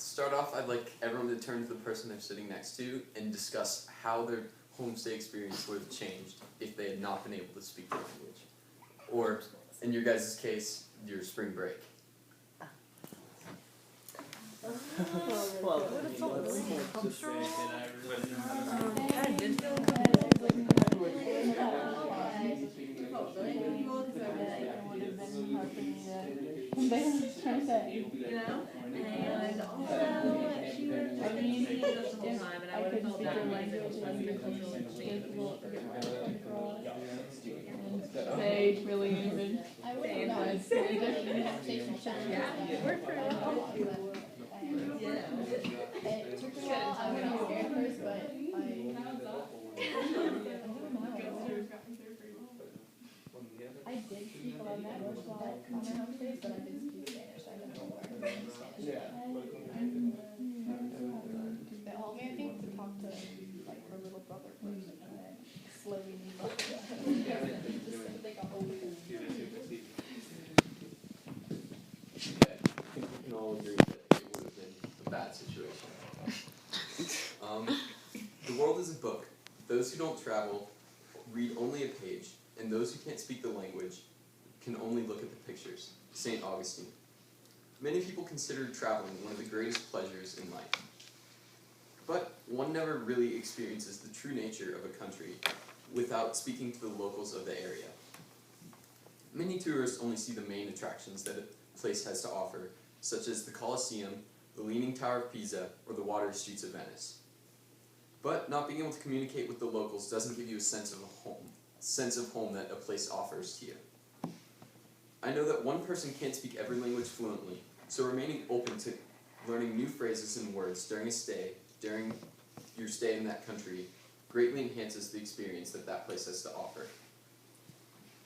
To start off, I'd like everyone to turn to the person they're sitting next to and discuss how their homestay experience would have changed if they had not been able to speak the language. Or, in your guys' case, your spring break. Well, it's all really comfortable. And also she would have just been seeing us the whole time, and I would have felt that language was intercultural exchange. They really even. I would have Same. Yeah, it worked for us. It took a while. I was scared at first, but I did speak a lot of English while on my home base, but I did speak Spanish. I never learned Spanish. It helped me, I think, to talk to like her little brother first, and then slowly move up. Just like a whole. Okay, I think we can all agree that it would have been a bad situation. The world is a book. Those who don't travel read only a page, and those who can't speak the language can only look at the pictures. St. Augustine. Many people consider traveling one of the greatest pleasures in life. But one never really experiences the true nature of a country without speaking to the locals of the area. Many tourists only see the main attractions that a place has to offer, such as the Colosseum, the Leaning Tower of Pisa, or the water streets of Venice. But not being able to communicate with the locals doesn't give you a sense of home that a place offers to you. I know that one person can't speak every language fluently, so remaining open to learning new phrases and words during your stay in that country greatly enhances the experience that that place has to offer.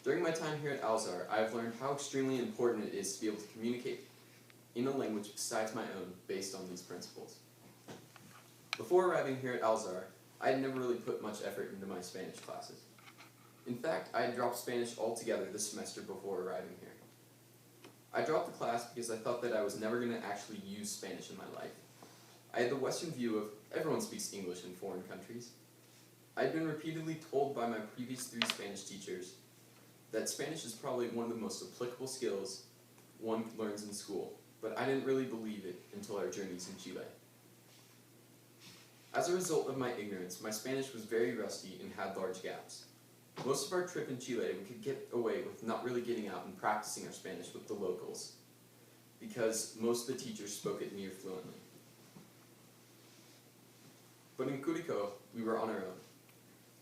During my time here at Alzar, I have learned how extremely important it is to be able to communicate in a language besides my own based on these principles. Before arriving here at Alzar, I had never really put much effort into my Spanish classes. In fact, I had dropped Spanish altogether this semester before arriving here. I dropped the class because I thought that I was never going to actually use Spanish in my life. I had the Western view of everyone speaks English in foreign countries. I had been repeatedly told by my previous 3 Spanish teachers that Spanish is probably one of the most applicable skills one learns in school, but I didn't really believe it until our journeys in Chile. As a result of my ignorance, my Spanish was very rusty and had large gaps. Most of our trip in Chile, we could get away with not really getting out and practicing our Spanish with the locals, because most of the teachers spoke it near fluently. But in Curicó, we were on our own.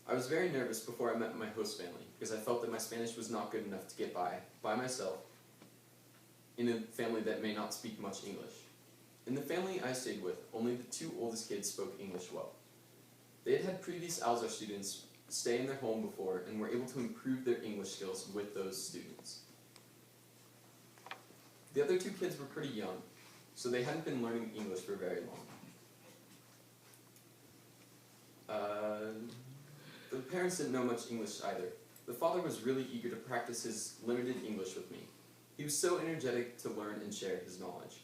I was very nervous before I met my host family, because I felt that my Spanish was not good enough to get by myself, in a family that may not speak much English. In the family I stayed with, only the 2 oldest kids spoke English well. They had had previous Alzar students stay in their home before and were able to improve their English skills with those students. The other 2 kids were pretty young, so they hadn't been learning English for very long. The parents didn't know much English either. The father was really eager to practice his limited English with me. He was so energetic to learn and share his knowledge.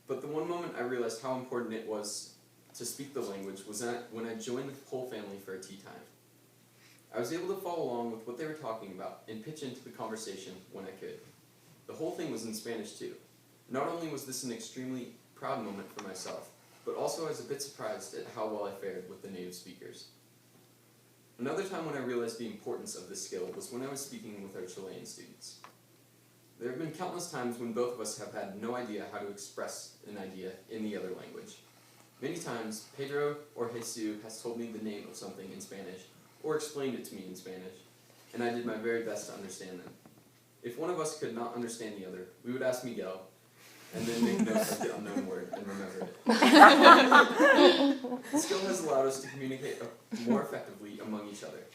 But the one moment I realized how important it was to speak the language was when I joined the whole family for a tea time. I was able to follow along with what they were talking about and pitch into the conversation when I could. The whole thing was in Spanish too. Not only was this an extremely proud moment for myself, but also I was a bit surprised at how well I fared with the native speakers. Another time when I realized the importance of this skill was when I was speaking with our Chilean students. There have been countless times when both of us have had no idea how to express an idea in the other language. Many times, Pedro or Jesus has told me the name of something in Spanish, or explained it to me in Spanish, and I did my very best to understand them. If one of us could not understand the other, we would ask Miguel, and then make notes of the unknown word and remember it. The skill has allowed us to communicate more effectively among each other.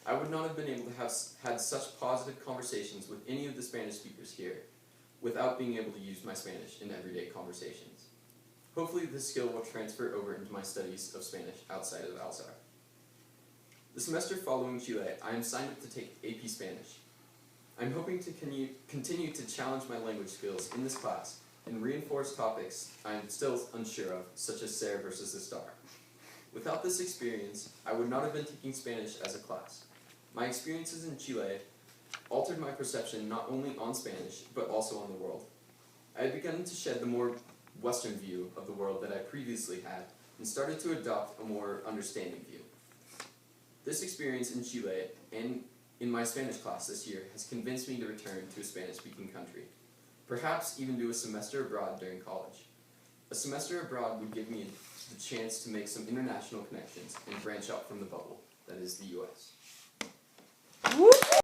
I would not have been able to have had such positive conversations with any of the Spanish speakers here without being able to use my Spanish in everyday conversations. Hopefully this skill will transfer over into my studies of Spanish outside of Alzar. The semester following Chile, I am signed up to take AP Spanish. I'm hoping to continue to challenge my language skills in this class and reinforce topics I'm still unsure of, such as ser versus estar. Without this experience, I would not have been taking Spanish as a class. My experiences in Chile altered my perception not only on Spanish, but also on the world. I had begun to shed the more Western view of the world that I previously had and started to adopt a more understanding view. This experience in Chile and in my Spanish class this year has convinced me to return to a Spanish-speaking country, perhaps even do a semester abroad during college. A semester abroad would give me the chance to make some international connections and branch out from the bubble that is the US.